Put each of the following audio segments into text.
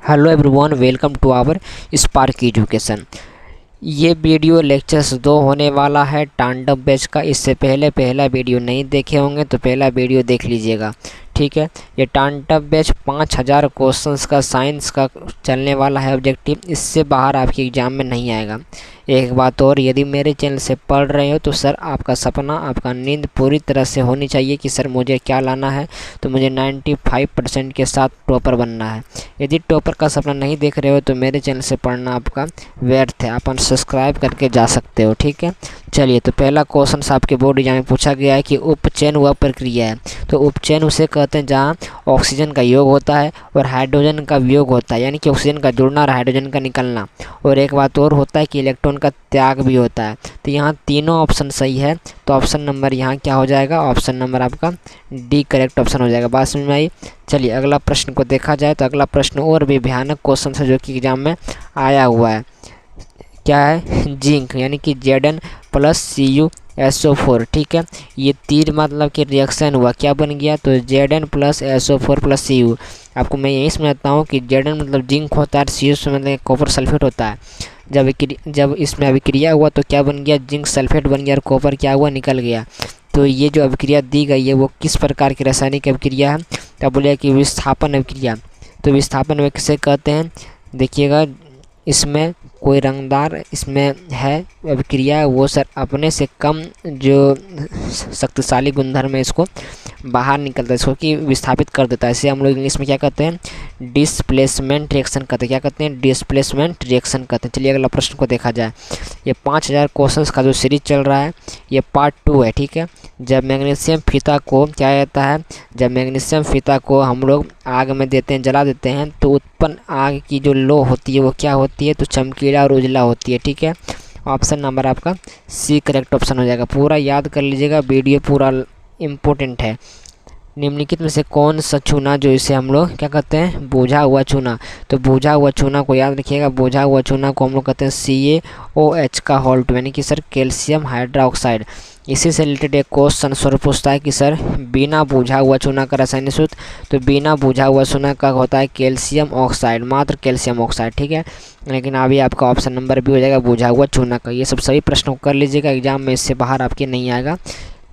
Hello everyone, welcome to our Spark Education. ये video lectures 2 होने वाला है टांडव बैच का। इससे पहले पहला वीडियो नहीं देखे होंगे तो पहला वीडियो देख लीजिएगा, ठीक है। ये टांडव बैच 5000 क्वेश्चंस का साइंस का चलने वाला है ऑब्जेक्टिव। इससे बाहर आपके एग्ज़ाम में नहीं आएगा। एक बात और, यदि मेरे चैनल से पढ़ रहे हो तो सर आपका सपना, आपका नींद पूरी तरह से होनी चाहिए कि सर मुझे क्या लाना है, तो मुझे 95% के साथ टॉपर बनना है। यदि टॉपर का सपना नहीं देख रहे हो तो मेरे चैनल से पढ़ना आपका व्यर्थ है। आप अनसब्सक्राइब करके जा सकते हो, ठीक है। चलिए, तो पहला क्वेश्चन आपके बोर्ड एग्जाम में पूछा गया है कि उपचयन वह प्रक्रिया है। तो उपचयन उसे कहते हैं जहाँ ऑक्सीजन का योग होता है और हाइड्रोजन का वियोग होता है, यानी कि ऑक्सीजन का जुड़ना और हाइड्रोजन का निकलना। और एक बात और होता है कि इलेक्ट्रॉन का त्याग भी होता है। तो यहाँ तीनों ऑप्शन सही है, तो ऑप्शन नंबर यहाँ क्या हो जाएगा? ऑप्शन नंबर आपका डी करेक्ट ऑप्शन हो जाएगा। बात समझ में आई? चलिए, अगला प्रश्न को देखा जाए तो अगला प्रश्न और भी भयानक क्वेश्चन है जो कि एग्जाम में आया हुआ है। क्या है? जिंक, यानी कि Zn+Cu ठीक है। ये तीन मतलब कि रिएक्शन हुआ, क्या बन गया? तो Zn+SO4+Cu। आपको मैं यही समझाता हूँ कि Zn मतलब जिंक होता है, Cu से मतलब कॉपर सल्फेट होता है। जब इसमें अभिक्रिया हुआ तो क्या बन गया? जिंक सल्फेट बन गया और कॉपर क्या हुआ? निकल गया। तो ये जो अभिक्रिया दी गई है वो किस प्रकार की रासायनिक अभिक्रिया है? तब बोलिए कि विस्थापन अभिक्रिया। तो विस्थापन अभिक्रिया किसे कहते हैं? देखिएगा, इसमें कोई रंगदार इसमें है अभिक्रिया, वो सर अपने से कम जो शक्तिशाली गुणधर्म है इसको बाहर निकलता है, इसको कि विस्थापित कर देता है। इसे हम लोग इंग्लिश में क्या कहते हैं? डिस्प्लेसमेंट रिएक्शन कहते हैं। क्या कहते हैं? डिस्प्लेसमेंट रिएक्शन कहते हैं। चलिए, अगला प्रश्न को देखा जाए। ये 5000 क्वेश्चंस का जो सीरीज चल रहा है ये पार्ट 2 है, ठीक है। जब मैग्नीशियम फीता को क्या कहता है? जब मैग्नीशियम फीता को हम लोग आग में देते हैं, जला देते हैं, तो उत्पन्न आग की जो लो होती है वो क्या होती है? तो चमकीला और उजला होती है, ठीक है। ऑप्शन नंबर आपका सी करेक्ट ऑप्शन हो जाएगा। पूरा याद कर लीजिएगा, वीडियो पूरा इम्पोर्टेंट है। निम्नलिखित में से कौन सा चूना जो इसे हम लोग क्या कहते हैं? बोझा हुआ चूना। तो बोझा हुआ चूना को याद रखिएगा, बोझा हुआ चूना को हम लोग कहते हैं CaOH का होल्ट, यानी कि सर कैल्शियम हाइड्रोक्साइड। इसी से रिलेटेड एक क्वेश्चन स्वरूप पूछता है कि सर बिना बोझा हुआ चूना का रासायनिक सूत्र। तो बिना बोझा हुआ चूना का होता है कैल्शियम ऑक्साइड, मात्र कैल्शियम ऑक्साइड, ठीक है। लेकिन अभी आपका ऑप्शन नंबर भी हो जाएगा बोझा हुआ चूना का। ये सब सभी प्रश्नों को कर लीजिएगा, एग्जाम में इससे बाहर आपके नहीं आएगा,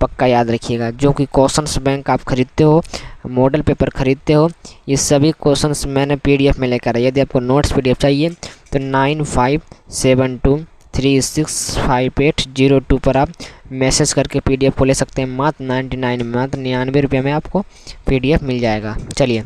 पक्का याद रखिएगा। जो कि क्वेश्चंस बैंक आप खरीदते हो, मॉडल पेपर खरीदते हो, ये सभी क्वेश्चंस मैंने PDF में लेकर आया। यदि आपको नोट्स PDF चाहिए तो 9572365802 पर आप मैसेज करके PDF को ले सकते हैं। मात्र 99 रुपये में आपको PDF मिल जाएगा। चलिए,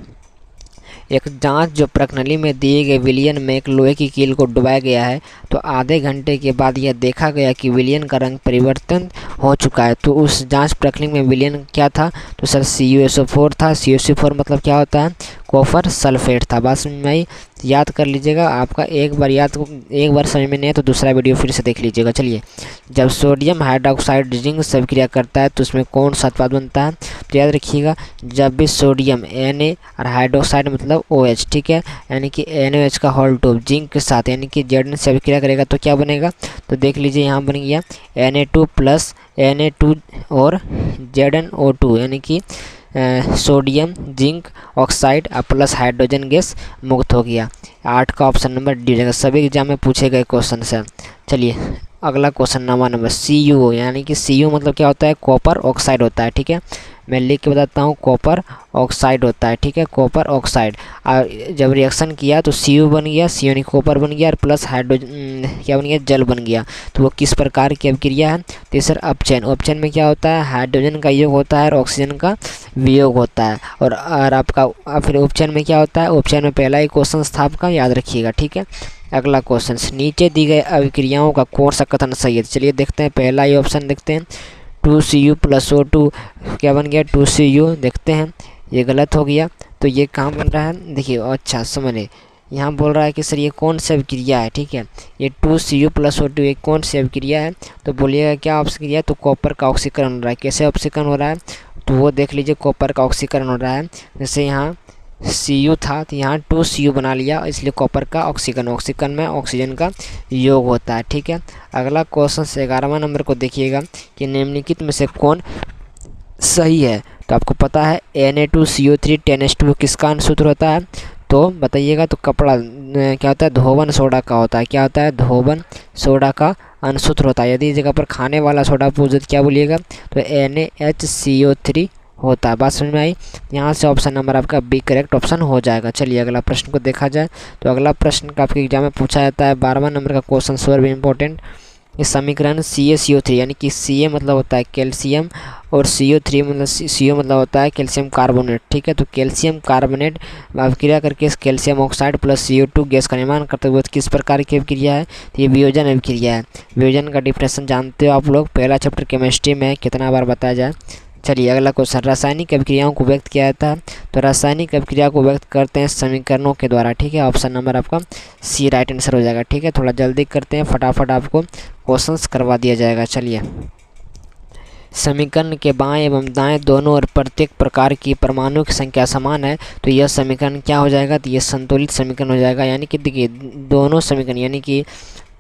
एक जांच जो प्रणाली में दिए गए विलयन में एक लोहे की कील को डुबाया गया है, तो आधे घंटे के बाद यह देखा गया कि विलयन का रंग परिवर्तन हो चुका है। तो उस जांच प्रक्रिया में विलयन क्या था? तो सर CuSO4 था। CuSO4 मतलब क्या होता है? कॉपर सल्फेट था। बात समझ में आई? याद कर लीजिएगा। आपका एक बार समझ में नहीं है तो दूसरा वीडियो फिर से देख लीजिएगा। चलिए, जब सोडियम हाइड्रोक्साइड जिंक से अभिक्रिया करता है तो उसमें कौन सा उत्पाद बनता है? तो याद रखिएगा, जब भी सोडियम Na और हाइड्रोक्साइड मतलब OH, ठीक है, यानी कि NaOH का होल्ट जिंक के साथ यानी कि Zn से अभिक्रिया करेगा तो क्या बनेगा? तो देख लीजिए, यहाँ बन गया Na2 + Na2 और ZnO2, यानी कि sodium zinc oxide plus hydrogen gas मुक्त हो गया। 8 का ऑप्शन नंबर डी हो जाएगा। सभी एग्जाम में पूछे गए क्वेश्चन है। चलिए, अगला क्वेश्चन नंबर Cu, यानी कि Cu मतलब क्या होता है? कॉपर ऑक्साइड होता है, ठीक है। मैं लिख के बताता हूँ, कॉपर ऑक्साइड होता है, ठीक है, कॉपर ऑक्साइड। और जब रिएक्शन किया तो Cu बन गया, Cu यानी कॉपर बन गया और प्लस हाइड्रोजन क्या बन गया? जल बन गया। तो वो किस प्रकार की अभिक्रिया है? तो सर अपचयन। अपचयन में क्या होता है? हाइड्रोजन का योग होता है और ऑक्सीजन का वियोग होता है। और आपका फिर उपचयन में क्या होता है? उपचयन में पहला ही क्वेश्चन था आपका, याद रखिएगा, ठीक है। अगला क्वेश्चन, नीचे दी गई अभिक्रियाओं का कौन सा कथन सही है? चलिए देखते हैं, पहला ही ऑप्शन देखते हैं, 2Cu+O2 क्या बन गया? 2Cu। देखते हैं, ये गलत हो गया। तो ये कहाँ बन रहा है? देखिए, अच्छा समझे, यहाँ बोल रहा है कि सर ये कौन सी अभिक्रिया है, ठीक है। ये 2Cu+O2 ये कौन सी अभिक्रिया है? तो बोलिएगा क्या अभिक्रिया है? तो कॉपर का ऑक्सीकरण हो रहा है। कैसे ऑक्सीकरण हो रहा है? तो वो देख लीजिए, कॉपर का ऑक्सीकरण हो रहा है। जैसे यहाँ Cu था तो यहाँ 2Cu बना लिया, इसलिए कॉपर का ऑक्सीकरण में ऑक्सीजन का योग होता है, ठीक है। अगला क्वेश्चन 11वां नंबर को देखिएगा कि निम्नलिखित में से कौन सही है? तो आपको पता है Na2CO3 10H2 किसका सूत्र होता है? तो बताइएगा, तो कपड़ा क्या होता है, धोवन सोडा का होता है। क्या होता है, धोवन सोडा का अंशसूत्र होता है। यदि इस जगह पर खाने वाला सोडा पूछे तो क्या बोलिएगा, तो NaHCO3 होता है। बात समझ में आई। यहाँ से ऑप्शन नंबर आपका बी करेक्ट ऑप्शन हो जाएगा। चलिए अगला प्रश्न को देखा जाए। तो अगला प्रश्न का आपके एग्जाम में पूछा जाता है 12वां नंबर का क्वेश्चन, सो भी इंपॉर्टेंट। इस समीकरण CaCO3 यानी कि Ca मतलब होता है कैल्शियम और CO3 मतलब CO मतलब होता है कैल्शियम कार्बोनेट। ठीक है, तो कैल्शियम कार्बोनेट अभिक्रिया करके इस calcium oxide plus CO2 gas का निर्माण करते हुए किस प्रकार की अभिक्रिया है, तो ये वियोजन अभिक्रिया है। वियोजन का डिफिनेशन जानते हो आप लोग, पहला चैप्टर केमिस्ट्री में कितना बार बताया जाए। चलिए अगला क्वेश्चन, रासायनिक अभिक्रियाओं को व्यक्त किया जाता है। तो रासायनिक अभिक्रिया को व्यक्त करते हैं समीकरणों के द्वारा। ठीक है, ऑप्शन नंबर आपका सी राइट आंसर हो जाएगा। ठीक है, थोड़ा जल्दी करते हैं, फटाफट आपको क्वेश्चंस करवा दिया जाएगा। चलिए, समीकरण के बाएं एवं दाएं दोनों और प्रत्येक प्रकार की परमाणु की संख्या समान है, तो यह समीकरण क्या हो जाएगा, तो यह संतुलित समीकरण हो जाएगा। यानी कि देखिए, दोनों समीकरण यानी कि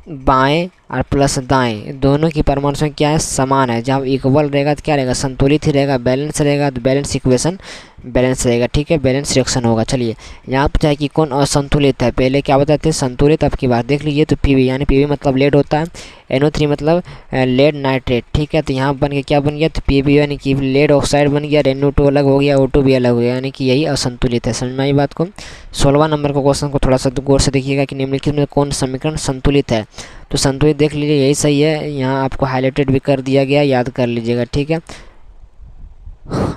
बाएं और प्लस दाएं दोनों की परमाणु संख्या क्या है, समान है। जब इक्वल रहेगा तो क्या रहेगा, संतुलित ही रहेगा। बैलेंस रहेगा तो बैलेंस इक्वेशन बैलेंस रहेगा। ठीक है, बैलेंस रिएक्शन होगा। चलिए, यहाँ पर चाहे कि कौन असंतुलित है, पहले क्या बताते हैं, संतुलित। अब की बात देख लीजिए, तो PB यानी PB मतलब लेड होता है, NO3 मतलब लेड नाइट्रेट। ठीक है, तो यहाँ बन के क्या बन गया, तो PB यानी कि लेड ऑक्साइड बन गया, NO2 अलग हो गया, O2 भी अलग हो गया, यानी कि यही असंतुलित है। समझ में आई बात को। 16वां नंबर का क्वेश्चन को थोड़ा सा गौर से देखिएगा कि निम्नलिखित में कौन समीकरण संतुलित है। तो संतुलित देख लीजिए, यही सही है। यहाँ आपको हाईलाइटेड भी कर दिया गया, याद कर लीजिएगा। ठीक है,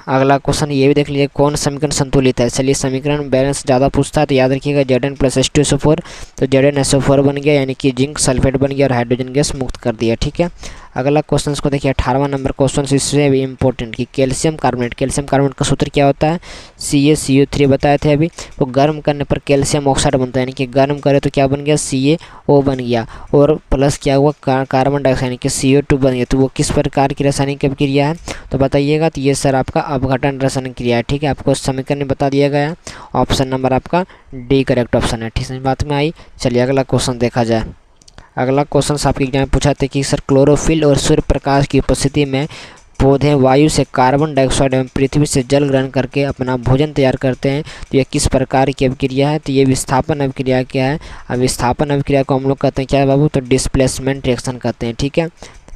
अगला क्वेश्चन ये भी देख लीजिए, कौन समीकरण संतुलित है। चलिए, समीकरण बैलेंस ज़्यादा पूछता है तो याद रखिएगा Zn + H2SO4, तो Zn बन गया, यानी कि जिंक सल्फेट बन गया और हाइड्रोजन गैस मुक्त कर दिया। ठीक है, अगला क्वेश्चन को देखिए, 18वां नंबर क्वेश्चन, इससे भी इंपॉर्टेंट कि कैल्शियम कार्बोनेट का सूत्र क्या होता है, CaCO3 बताए थे अभी। तो गर्म करने पर कैल्शियम ऑक्साइड बनता है, यानी कि गर्म करे तो क्या बन गया, CaO बन गया, और प्लस क्या हुआ, कार्बन डाइऑक्साइड यानी कि CO2 बन गया। तो वो किस प्रकार की रासायनिक अभिक्रिया है, तो बताइएगा। तो ये सर आपका अपघटन रासायनिक क्रिया है। ठीक है, आपको समीकरण बता दिया गया, ऑप्शन नंबर आपका डी करेक्ट ऑप्शन है। ठीक है, बात में आई। चलिए अगला क्वेश्चन देखा जाए। अगला क्वेश्चन आपके एग्जाम में पूछा था कि सर क्लोरोफिल और सूर्य प्रकाश की उपस्थिति में पौधे वायु से कार्बन डाइऑक्साइड एवं पृथ्वी से जल ग्रहण करके अपना भोजन तैयार करते हैं, तो यह किस प्रकार की अभिक्रिया है, तो ये विस्थापन अभिक्रिया क्या है। अब विस्थापन अभिक्रिया को हम लोग कहते हैं क्या है बाबू, तो डिस्प्लेसमेंट रिएक्शन कहते हैं। ठीक है,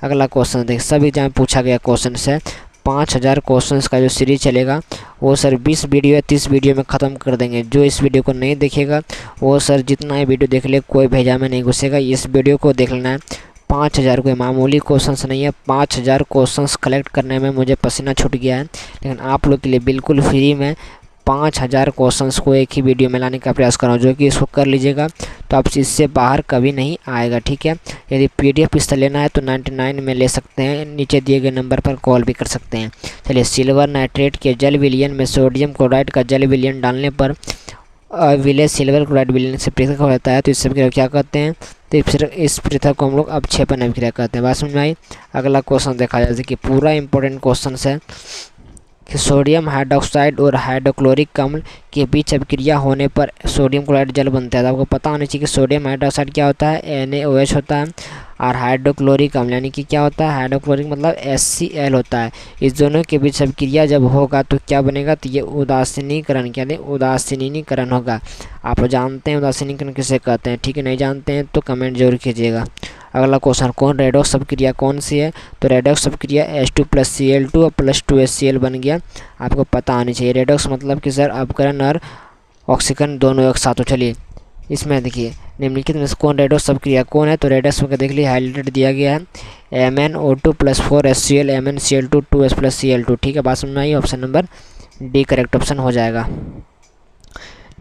अगला क्वेश्चन देखिए, सब एग्जाम में पूछा गया क्वेश्चन है। 5000 क्वेश्चंस का जो सीरीज चलेगा वो सर 20 वीडियो या 30 वीडियो में ख़त्म कर देंगे। जो इस वीडियो को नहीं देखेगा वो सर जितना ही वीडियो देख ले, कोई भेजा में नहीं घुसेगा। इस वीडियो को देख लेना है। 5000 कोई मामूली क्वेश्चंस नहीं है। 5000 क्वेश्चंस कलेक्ट करने में मुझे पसीना छूट गया है, लेकिन आप लोग के लिए बिल्कुल फ्री में 5000 क्वेश्चंस को एक ही वीडियो में लाने का प्रयास कर रहा हूँ। जो कि इसको कर लीजिएगा तो आप इससे बाहर कभी नहीं आएगा। ठीक है, यदि PDF इससे लेना है तो 99 में ले सकते हैं, नीचे दिए गए नंबर पर कॉल भी कर सकते हैं। चलिए, सिल्वर नाइट्रेट के जल विलयन में सोडियम क्लोराइड का जल विलयन डालने पर विलय सिल्वर क्लोराइड विलयन से पृथक हो जाता है, तो इस सब क्या कहते हैं, तो फिर इस पृथक को हम लोग अवक्षेपण अभिक्रिया कहते हैं। बात समझ में आई। अगला क्वेश्चन देखा जाए कि पूरा इंपॉर्टेंट क्वेश्चन है कि सोडियम हाइड्रोक्साइड और हाइड्रोक्लोरिक अम्ल के बीच अभिक्रिया होने पर सोडियम क्लोराइड जल बनता है। तो आपको पता होना चाहिए कि सोडियम हाइड्रोक्साइड क्या होता है, NaOH होता है, और हाइड्रोक्लोरिक अम्ल यानी कि क्या होता है, हाइड्रोक्लोरिक मतलब HCl होता है। इस दोनों के बीच अभिक्रिया जब होगा तो क्या बनेगा, तो ये उदासीनीकरण, क्या है, उदासीनीकरण होगा। आप जानते हैं उदासीनीकरण किसे कहते हैं। ठीक है, नहीं जानते हैं तो कमेंट जरूर कीजिएगा। अगला क्वेश्चन, कौन रेडॉक्स अभिक्रिया कौन सी है, तो रेडॉक्स अभिक्रिया H2 + Cl2 और +2HCl बन गया। आपको पता होनी चाहिए। रेडॉक्स मतलब कि सर अपकरण और ऑक्सीकरण दोनों एक साथ हो। चलिए, इसमें देखिए निम्नलिखित में से कौन रेडॉक्स अभिक्रिया कौन है, तो रेडॉक्स में देख लीजिए हाईलाइटेड दिया गया है MnO2 + 4HCl MnCl2 2H + Cl2। ठीक है, बात समझ में आई। Option number D correct option हो जाएगा।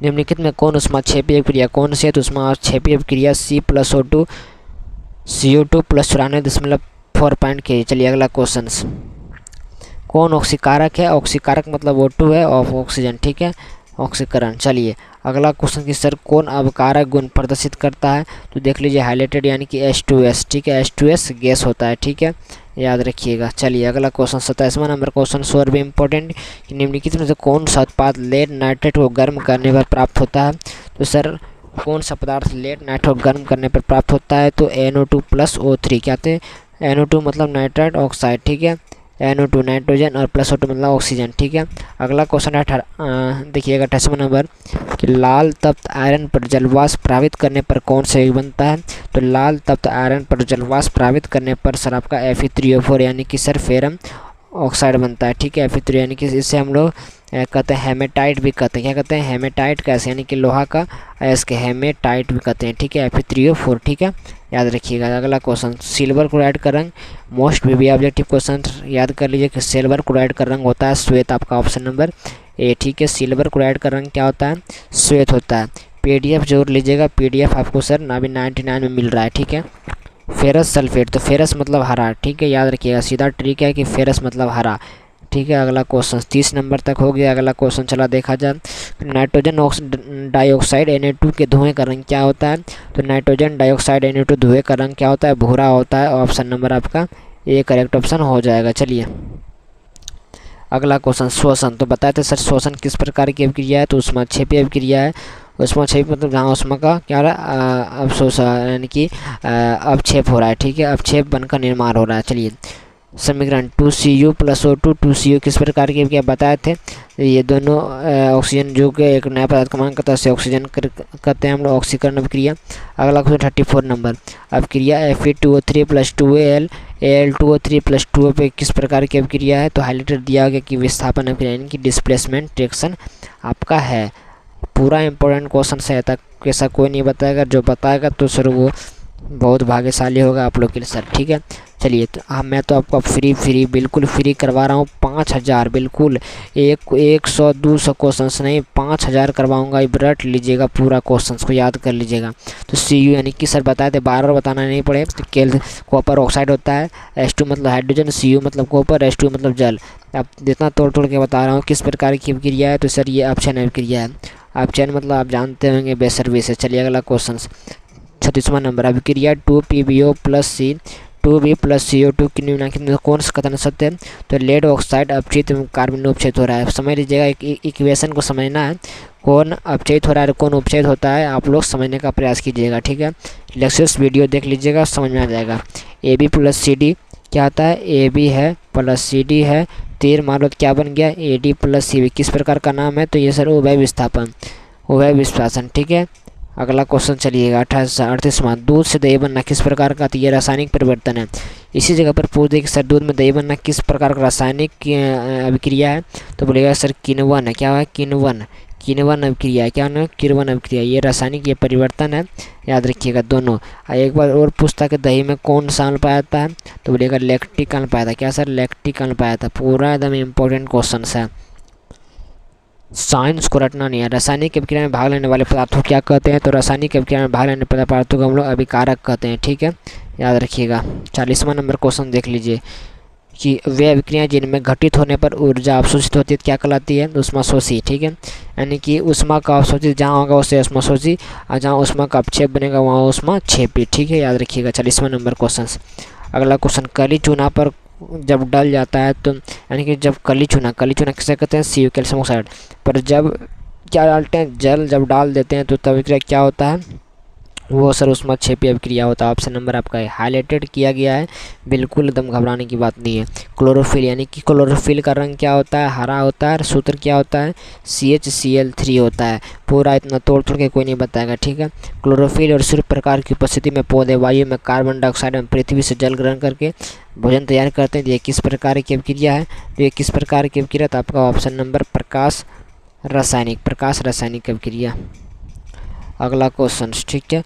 निम्नलिखित में कौन ऊष्माक्षेपी अभिक्रिया कौन सी है, तो ऊष्माक्षेपी अभिक्रिया C+O2 CO2 + 94.4 K। चलिए अगला क्वेश्चन, कौन ऑक्सीकारक है, ऑक्सीकारक मतलब O2 है ऑफ ऑक्सीजन। ठीक है, ऑक्सीकरण। चलिए अगला क्वेश्चन कि सर कौन अवकारक गुण प्रदर्शित करता है, तो देख लीजिए हाईलाइटेड यानी कि H2S। ठीक है, H2S गैस होता है। ठीक है, याद रखिएगा। चलिए अगला क्वेश्चन 27वां नंबर क्वेश्चन, और भी इंपॉर्टेंट कि निम्नलिखित में से कौन सा उत्पाद लेड नाइट्रेट को गर्म करने पर प्राप्त होता है, तो सर कौन सा पदार्थ लेड नाइट्रेट को गर्म करने पर प्राप्त होता है, तो NO2 + O3। क्या थे, NO2 मतलब नाइट्रेट ऑक्साइड। ठीक है, NO2 नाइट्रोजन और प्लस O2 मतलब ऑक्सीजन, ठीक है। अगला क्वेश्चन है देखिएगा 28वां नंबर कि लाल तप्त आयरन पर जलवाष्प प्रभावित करने पर कौन सा यौगिक बनता है। तो लाल तप्त आयरन पर जलवाष्प प्रभावित करने पर सर आपका Fe3O4 यानी कि सर फेरम ऑक्साइड बनता है, ठीक है। Fe3 यानी कि इससे हम लोग कहते हैं हेमेटाइट भी कहते हैं। क्या कहते हैं? हेमेटाइट कैसे, यानी कि लोहा का अयस्क हेमेटाइट भी कहते हैं, ठीक है। Fe3O4, ठीक है, याद रखिएगा। अगला क्वेश्चन सिल्वर क्लोराइड का रंग, मोस्ट भी ऑब्जेक्टिव क्वेश्चन याद कर लीजिए कि सिल्वर क्लोराइड का रंग होता है श्वेत, आपका ऑप्शन नंबर ए, ठीक है। सिल्वर क्लोराइड का रंग क्या होता है? श्वेत होता है। PDF जोड़ लीजिएगा, PDF आपको सर नाभी 99 में मिल रहा है, ठीक है। फेरस सल्फेट, तो फेरस मतलब हरा, ठीक है, याद रखिएगा। सीधा ट्रिक है कि फेरस मतलब हरा, ठीक है। अगला क्वेश्चन 30 नंबर तक हो गया। अगला क्वेश्चन चला देखा जाए, नाइट्रोजन डाइऑक्साइड Na2 के धुएं का रंग क्या होता है। तो नाइट्रोजन डाइऑक्साइड Na2 धुएं का रंग क्या होता है? भूरा होता है। ऑप्शन नंबर आपका ए करेक्ट ऑप्शन हो जाएगा। चलिए अगला क्वेश्चन श्वसन, तो बताए थे सर श्वसन किस प्रकार की अभिक्रिया है। तो ऊष्माक्षेपी अभिक्रिया है। ऊष्माक्षेपी मतलब जहाँ ऊष्मा का क्या हो रहा है? अवशोषण यानी कि अवक्षेप हो रहा है, ठीक है, अवक्षेप बनकर निर्माण हो रहा है। चलिए समीकरण 2Cu + O2 2Cu किस प्रकार की अभिक्रिया बताए थे। ये दोनों ऑक्सीजन जो कि एक नया पदार्थ का मान करता है ऑक्सीजन कहते हैं हम लोग ऑक्सीकरण अभिक्रिया। अगला क्वेश्चन 34 नंबर अभिक्रिया Fe2O3 + 2Al Al2O3 + 2O पे किस प्रकार की अभिक्रिया है। तो हाईलाइटर दिया गया कि विस्थापन अभिक्रिया यानी कि डिस्प्लेसमेंट रिएक्शन आपका है। पूरा इंपॉर्टेंट क्वेश्चन से तक कैसा कोई नहीं बताएगा, जो बताएगा तो सर वो बहुत भाग्यशाली होगा आप लोग के लिए सर, ठीक है। चलिए तो मैं तो आपको फ्री बिल्कुल फ्री करवा रहा हूँ 5000, बिल्कुल 100 200 क्वेश्चन नहीं 5000 करवाऊँगा। रट लीजिएगा, पूरा क्वेश्चन को याद कर लीजिएगा। तो Cu यानी कि सर बताए थे, बार बार बताना नहीं पड़े। तो कॉपर ऑक्साइड होता है, H2 मतलब हाइड्रोजन, Cu मतलब कॉपर, H2 मतलब जल। अब जितना तोड़ के बता रहा हूँ किस प्रकार की अभिक्रिया है। तो सर ये अपचयन अभिक्रिया है। अपचयन मतलब आप जानते होंगे बेसर्विस से। चलिए अगला क्वेश्चन 36वां नंबर अभिक्रिया 2PbO + C 2B + CO2 की निम्नलिखित में कौन सा कथन सत्य है। तो लेड ऑक्साइड अपचित कार्बन उपचयित हो रहा है। समझ लीजिएगा, एक इक्वेशन को समझना है, कौन अपचयित हो रहा है कौन उपचयित होता है, आप लोग समझने का प्रयास कीजिएगा, ठीक है। लेक्चर्स वीडियो देख लीजिएगा, समझ में आ जाएगा। AB + CD क्या होता है? AB है + CD है, तीर मारो क्या बन गया? AD + CB किस प्रकार का नाम है। तो ये सर उभय विस्थापन, उभय विस्थापन, ठीक है। अगला क्वेश्चन चलिएगा 38वां दूध से दही बनना किस प्रकार का। तो ये रासायनिक परिवर्तन है। इसी जगह पर पूछ दे कि सर दूध में दही बनना किस प्रकार का रासायनिक अभिक्रिया है। तो बोलेगा सर किण्वन है। क्या है? किण्वन अभिक्रिया है। क्या है? किण्वन अभिक्रिया। ये रासायनिक ये परिवर्तन है, याद रखिएगा दोनों। एक बार और पूछता कि दही में कौन सा अम्ल पाया जाता है। तो बोलेगा लैक्टिक अम्ल पाया था। क्या सर? लैक्टिक अम्ल पाया था। पूरा एकदम इंपॉर्टेंट क्वेश्चन है, साइंस को रटना नहीं है। रासायनिक अभिक्रिया में भाग लेने वाले पदार्थों क्या कहते हैं। तो रासायनिक अभिक्रिया में भाग लेने वाले पदार्थों को हम लोग अभिकारक कहते हैं, ठीक है, याद रखिएगा। 40वां नंबर क्वेश्चन देख लीजिए कि वे अभिक्रियाएं जिनमें घटित होने पर ऊर्जा अवशोषित होती है क्या कहलाती है। ऊष्माशोषी, ठीक है, यानी कि ऊष्मा का अवशोषित जहाँ होगा उसे ऊष्माशोषी, और जहाँ ऊष्मा का अपक्षेप बनेगा वहाँ ऊष्माक्षेपी, ठीक है, याद रखिएगा। 40वां नंबर क्वेश्चन। अगला क्वेश्चन कली चूना पर जब डल जाता है तो यानी कि जब कली चूना किसे कहते हैं। Cu कैल्शियम ऑक्साइड पर जब क्या डालते हैं, जल जब डाल देते हैं तो तब अभिक्रिया क्या होता है, वो सर ऊष्माक्षेपी अभिक्रिया होता है। ऑप्शन नंबर आपका है, हाईलाइटेड किया गया है, बिल्कुल एकदम घबराने की बात नहीं है। क्लोरोफिल यानी कि क्लोरोफिल का रंग क्या होता है, हरा होता है। सूत्र क्या होता है, CHCl3 होता है। पूरा इतना तोड़ के कोई नहीं बताएगा, ठीक है। क्लोरोफिल और सूर्य प्रकाश की उपस्थिति में पौधे वायु में कार्बन डाइऑक्साइड में पृथ्वी से जल ग्रहण करके भोजन तैयार करते हैं। ये किस प्रकार की अभिक्रिया है। तो ये किस प्रकार की अभिक्रिया, तो आपका ऑप्शन नंबर प्रकाश रासायनिक अभिक्रिया। अगला क्वेश्चन, ठीक है,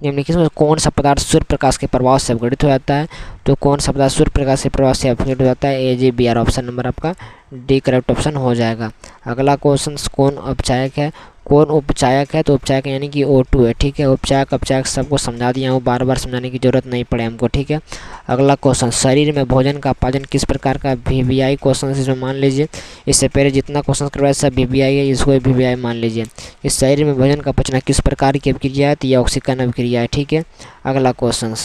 निम्नलिखित में कौन सा पदार्थ सूर्य प्रकाश के प्रभाव से अपघटित हो जाता है। तो कौन सा पदार्थ सूर्य प्रकाश के प्रभाव से अपघटित हो जाता है। AgBr। ऑप्शन नंबर आपका डी करेक्ट ऑप्शन हो जाएगा। अगला क्वेश्चन कौन उपचायक है, तो उपचायक यानी कि O2 है, ठीक है। उपचायक सबको समझा दिया हूँ, बार बार समझाने की जरूरत नहीं पड़े हमको, ठीक है। अगला क्वेश्चन शरीर में भोजन का पाचन किस प्रकार का। VBI क्वेश्चन इसमें मान लीजिए, इससे पहले जितना क्वेश्चन करवाया सब VBI है, इसको VBI मान लीजिए। इस शरीर में भोजन का पचना किस प्रकार की अभिक्रिया है। तो यह ऑक्सीकरण अभिक्रिया है, ठीक है। अगला क्वेश्चन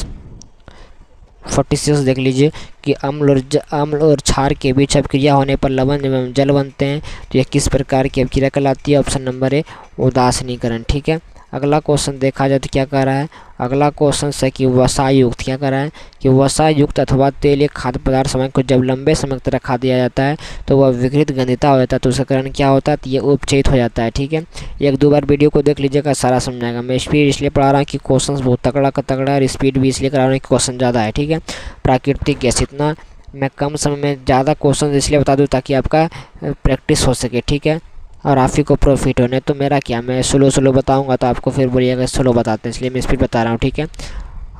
46 देख लीजिए कि अम्ल और क्षार के बीच अभिक्रिया होने पर लवण एवं जल बनते हैं। तो यह किस प्रकार की अभिक्रिया कहलाती है। ऑप्शन नंबर ए उदासीनीकरण, ठीक है। अगला क्वेश्चन देखा जाए तो क्या कह रहा है, अगला क्वेश्चन है कि वसायुक्त, क्या कह रहा है कि वसायुक्त अथवा तेलीय खाद्य पदार्थ समय को जब लंबे समय तक रखा दिया जाता है तो वह विकृत गंधिता हो जाता है, तो उसका कारण क्या होता है, तो ये उपचयित हो जाता है। ठीक है, एक दो बार वीडियो को देख लीजिएगा, सारा समझाएगा। मैं स्पीड इसलिए पढ़ा रहा हूँ कि क्वेश्चन बहुत तगड़ा का तगड़ा है, और स्पीड भी इसलिए करा रहा हूँ कि क्वेश्चन ज़्यादा है। ठीक है, प्राकृतिक गैस, इतना मैं कम समय में ज़्यादा क्वेश्चन इसलिए बता दूँ ताकि आपका प्रैक्टिस हो सके। ठीक है, और आप ही को प्रॉफिट होने, तो मेरा क्या, मैं स्लो बताऊंगा तो आपको फिर बोलिएगा स्लो बताते हैं, इसलिए मैं स्पीड बता रहा हूँ। ठीक है,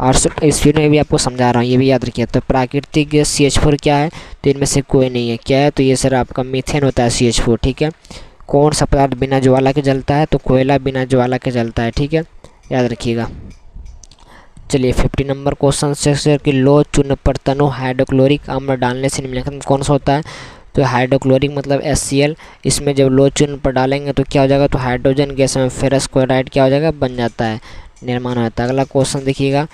और स्पीड में भी आपको समझा रहा हूँ, ये भी याद रखिए। तो प्राकृतिक गैस CH4 क्या है, तो इनमें से कोई नहीं है, क्या है, तो ये सर आपका मीथेन होता है CH4। ठीक है, कौन सा पदार्थ बिना ज्वाला के जलता है, तो कोयला बिना ज्वाला के जलता है। ठीक है, याद रखिएगा। चलिए 50 नंबर क्वेश्चन से कि लो चूर्ण पर तनु हाइड्रोक्लोरिक अम्ल डालने से निम्नलिखित में कौन सा होता है, तो हाइड्रोक्लोरिक मतलब HCl। इसमें जब लो चूर्ण पर डालेंगे तो क्या हो जाएगा, तो हाइड्रोजन गैस में फेरस क्लोराइड क्या हो जाएगा, बन जाता है, निर्माण होता है। अगला क्वेश्चन देखिएगा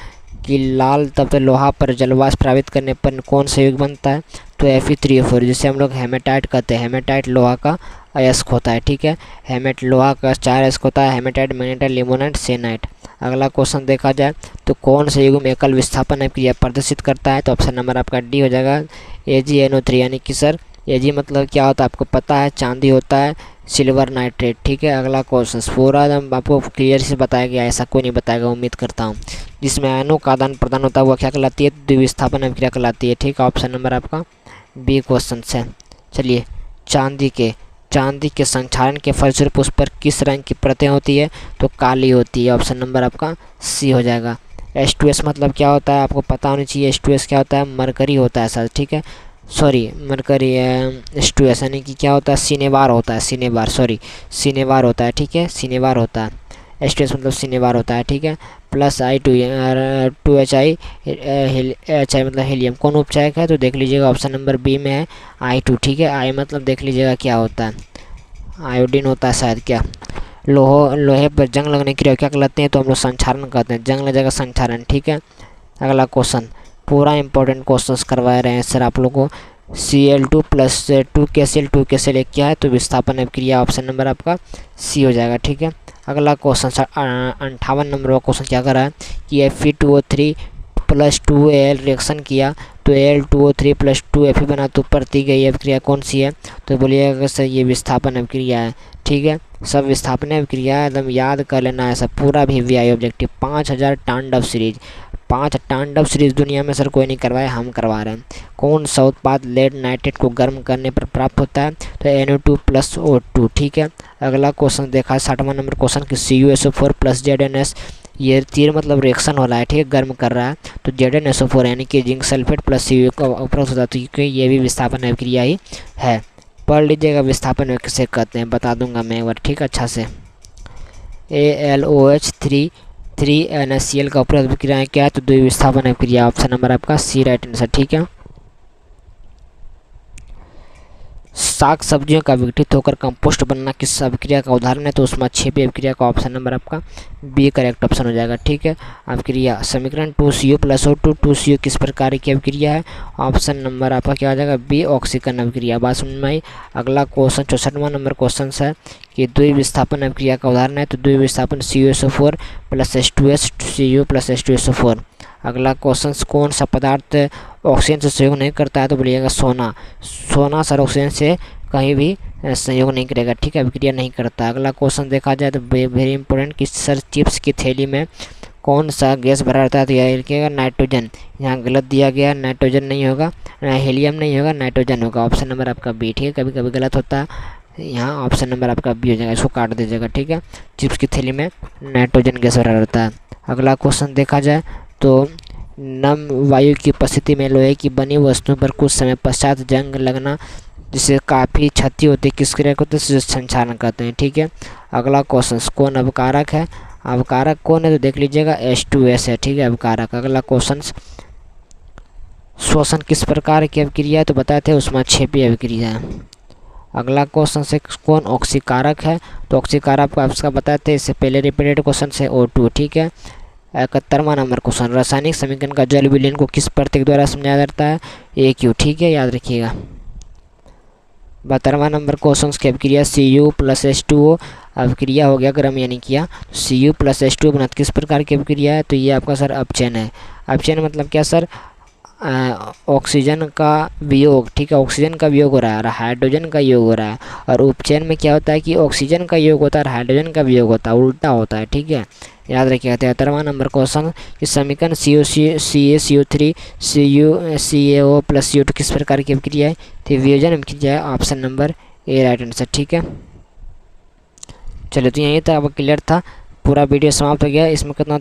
कि लाल तप्त लोहा पर जलवाष्प प्रभावित करने पर कौन सा युग्म बनता है, तो Fe3O4, जिसे हम लोग हेमेटाइट कहते हैं। हेमेटाइट लोहा का अयस्क होता है। ठीक है, हेमेट लोहा का 4 अयस्क होता है, हेमेटाइट, मैग्नेटाइट, लिमोनाइट, सेनाइट। अगला क्वेश्चन देखा जाए तो कौन सा युग्म एकल विस्थापन क्रिया प्रदर्शित करता है, तो ऑप्शन नंबर आपका डी हो जाएगा, AgNO3। यानी कि सर Ag मतलब क्या होता है आपको पता है, चांदी होता है, सिल्वर नाइट्रेट। ठीक है, अगला क्वेश्चन पूरा एकदम आपको क्लियर से बताया गया, ऐसा कोई नहीं बताएगा, उम्मीद करता हूँ। जिसमें आयनों का आदान प्रदान होता है वह क्या कहलाती है, द्विविस्थापन अभिक्रिया कहलाती है। ठीक है, ऑप्शन नंबर आपका बी क्वेश्चन है। चलिए चांदी के संक्षारण के फलस्वरूप उस पर किस रंग की परतें होती है, तो काली होती है। ऑप्शन नंबर आपका सी हो जाएगा। H2S मतलब क्या होता है आपको पता होनी चाहिए, H2S क्या होता है, मरकरी होता है सर। ठीक है, सॉरी मरकरी H2S यानी कि क्या होता है, सिनेबार होता है, सिनेबार होता है। ठीक है, सिनेबार होता है, H2S मतलब सिनेबार होता है। ठीक है, प्लस I2HI HI मतलब हीलियम, कौन उपचायक है, तो देख लीजिएगा ऑप्शन नंबर बी में है I2। ठीक है, I मतलब देख लीजिएगा क्या होता है, आयोडीन होता है शायद, क्या लोहे पर जंग लगने की क्रिया क्या कहलाते हैं, तो हम लोग संक्षारण कहते हैं, जंग लगेगा संक्षारण। ठीक है, अगला क्वेश्चन पूरा इंपॉर्टेंट क्वेश्चंस करवा रहे हैं सर आप लोगों को। Cl2 प्लस 2KCl एक क्या है, तो विस्थापन अभिक्रिया। ऑप्शन नंबर आपका सी हो जाएगा। ठीक है, अगला क्वेश्चन 58 नंबर का क्वेश्चन क्या कर रहा है कि Fe2O3 प्लस 2Al रिएक्शन किया तो Al2O3 प्लस 2Fe बना, तो प्रति गई अभिक्रिया कौन सी है, तो बोलिएगा सर ये विस्थापन अभिक्रिया है। ठीक है, सब विस्थापन अभिक्रिया एकदम याद कर लेना है, सब पूरा भी VI ऑब्जेक्टिव। 5000 तांडव सीरीज, 5 तांडव सीरीज दुनिया में सर कोई नहीं करवाया, हम करवा रहे हैं। कौन सा उत्पाद लेड नाइट्रेट को गर्म करने पर प्राप्त होता है, तो NO2 प्लस O2। ठीक है, अगला क्वेश्चन देखा है 60वां नंबर क्वेश्चन कि CuSO4 प्लस ZnS, ये तीर मतलब रिएक्शन हो रहा है। ठीक है, गर्म कर रहा है, तो ZnSO4 यानी कि जिंक सल्फेट प्लस Cu का उपरोक्त होता है, तो क्योंकि ये भी विस्थापन अभिक्रिया ही है। पढ़ लीजिएगा विस्थापन किसे कहते हैं, बता दूंगा मैं एक बार। ठीक है, अच्छा से AlOH 3NaCl का उपरोक्त अभिक्रिया क्या है, तो द्विविस्थापन अभिक्रिया। ऑप्शन नंबर आपका सी राइट आंसर। ठीक है, साग सब्जियों का विघटित होकर कंपोस्ट बनना किस अभिक्रिया का उदाहरण है, तो उष्माक्षेपी अभिक्रिया का। ऑप्शन नंबर आपका बी करेक्ट ऑप्शन हो जाएगा। ठीक है, अभिक्रिया समीकरण 2CO प्लस O2 2CO किस प्रकार की अभिक्रिया है, ऑप्शन नंबर आपका क्या हो जाएगा, बी ऑक्सीकरण अभिक्रिया। बात समझ में आई। अगला क्वेश्चन 64वां नंबर क्वेश्चन है कि द्विविस्थापन अभिक्रिया का उदाहरण है, तो द्विविस्थापन CuSO4 plus H2S Cu plus H2SO4। अगला क्वेश्चन कौन सा पदार्थ ऑक्सीजन से सहयोग नहीं करता है, तो बोलिएगा सोना सर ऑक्सीजन से कहीं भी सहयोग नहीं करेगा। ठीक है, अभिक्रिया नहीं करता। अगला क्वेश्चन देखा जाए तो वेरी इंपॉर्टेंट कि सर चिप्स की थैली में कौन सा गैस भरा रहता है, तो यह लिखिएगा नाइट्रोजन। यहाँ गलत दिया गया, नाइट्रोजन नहीं होगा, हीलियम नहीं होगा, नाइट्रोजन होगा। ऑप्शन नंबर आपका बी। ठीक है, कभी कभी गलत होता है, यहाँ ऑप्शन नंबर आपका बी हो जाएगा, इसको काट दीजिएगा। ठीक है, चिप्स की थैली में नाइट्रोजन गैस भरा रहता है। अगला क्वेश्चन देखा जाए तो नम वायु की उपस्थिति में लोहे की बनी वस्तुओं पर कुछ समय पश्चात जंग लगना जिससे काफ़ी क्षति होती है, किस क्रिया को तो संक्षारण कहते हैं। ठीक है, अगला क्वेश्चन कौन अवकारक है, अवकारक कौन है, तो देख लीजिएगा H2S है। ठीक है, अवकारक। अगला क्वेश्चन श्वसन किस प्रकार की अभिक्रिया है, तो बताए थे उष्माक्षेपी अभिक्रिया है। अगला क्वेश्चन से कौन ऑक्सीकारक है, तो ऑक्सीकारक आपका बताए थे, इससे पहले रिपीटेड क्वेश्चन से O2। ठीक है, 71वां नंबर क्वेश्चन रासायनिक समीकरण का जल विलयन को किस प्रतीक द्वारा समझाया जाता है, AQ। ठीक है, याद रखिएगा। 72वां नंबर क्वेश्चन की अभिक्रिया Cu + H2O अभिक्रिया हो गया गर्म यानी किया। Cu + H2O बना किस प्रकार की अभिक्रिया है, तो ये आपका सर अपचयन है। अपचयन मतलब क्या सर, ऑक्सीजन का वियोग, ठीक है, ऑक्सीजन का वियोग हो रहा है और हाइड्रोजन का योग हो रहा है। और उपचयन में क्या होता है कि ऑक्सीजन का योग होता है और हाइड्रोजन का वियोग होता है, उल्टा होता है, ठीक है, याद रखिएगा। 73वां नंबर क्वेश्चन, इस समीकरण CaCO3 CuCaO + CO2 किस प्रकार की अभिक्रिया है, तो वियोजन अभिक्रिया है। Option number A right answer, ठीक है। चलिए, तो यही तक अब क्लियर था, पूरा वीडियो समाप्त हो गया। इसमें कितना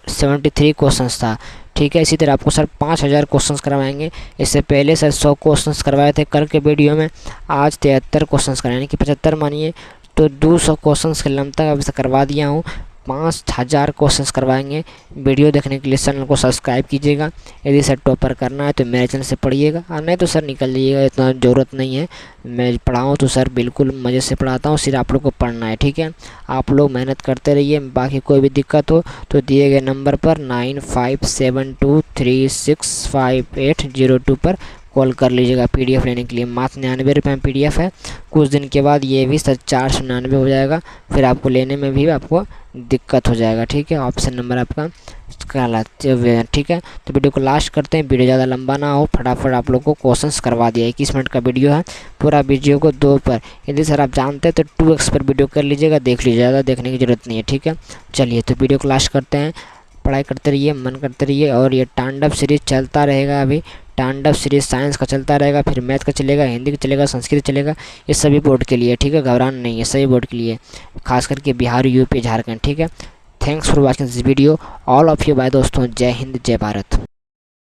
73 क्वेश्चंस था, ठीक है। इसी तरह आपको सर 5000 क्वेश्चंस करवाएंगे। इससे पहले सर 100 क्वेश्चंस करवाए थे कल के वीडियो में, आज 73 क्वेश्चंस कराएंगे कि 75 मानिए, तो 200 क्वेश्चंस के लंबा अभी तक करवा दिया हूँ। 5000 क्वेश्चंस करवाएंगे। वीडियो देखने के लिए चैनल को सब्सक्राइब कीजिएगा। यदि सर टॉपर करना है तो मेरे चैनल से पढ़िएगा, और नहीं तो सर निकल जाइएगा, इतना ज़रूरत नहीं है। मैं पढ़ाऊँ तो सर बिल्कुल मज़े से पढ़ाता हूँ, सिर्फ आप लोग को पढ़ना है, ठीक है। आप लोग मेहनत करते रहिए। बाकी कोई भी दिक्कत हो तो दिए गए नंबर पर 9572365802 पर कॉल कर लीजिएगा PDF लेने के लिए। मात्र 99 रुपये में PDF है। कुछ दिन के बाद ये भी सर 499 हो जाएगा, फिर आपको लेने में भी आपको दिक्कत हो जाएगा, ठीक है। ऑप्शन नंबर आपका कहलाते हुए, ठीक है। तो वीडियो को लास्ट करते हैं, वीडियो ज़्यादा लंबा ना हो, फटाफट आप लोग को क्वेश्चंस करवा दिया। 21 मिनट का वीडियो है, पूरा वीडियो को 2 पर, यदि सर आप जानते हैं तो 2x पर वीडियो कर लीजिएगा, देख लीजिएगा, ज़्यादा देखने की ज़रूरत नहीं है, ठीक है। चलिए, तो वीडियो को लास्ट करते हैं। पढ़ाई करते रहिए, मन करते रहिए, और ये तांडव सीरीज चलता रहेगा। अभी तांडव सीरीज साइंस का चलता रहेगा, फिर मैथ का चलेगा, हिंदी का चलेगा, संस्कृत चलेगा। ये सभी बोर्ड के लिए, ठीक है, घबराना नहीं है, सभी बोर्ड के लिए, खास करके बिहार, यूपी, झारखंड, ठीक है। Thanks for watching this video, all of you bye दोस्तों। जय हिंद, जय भारत।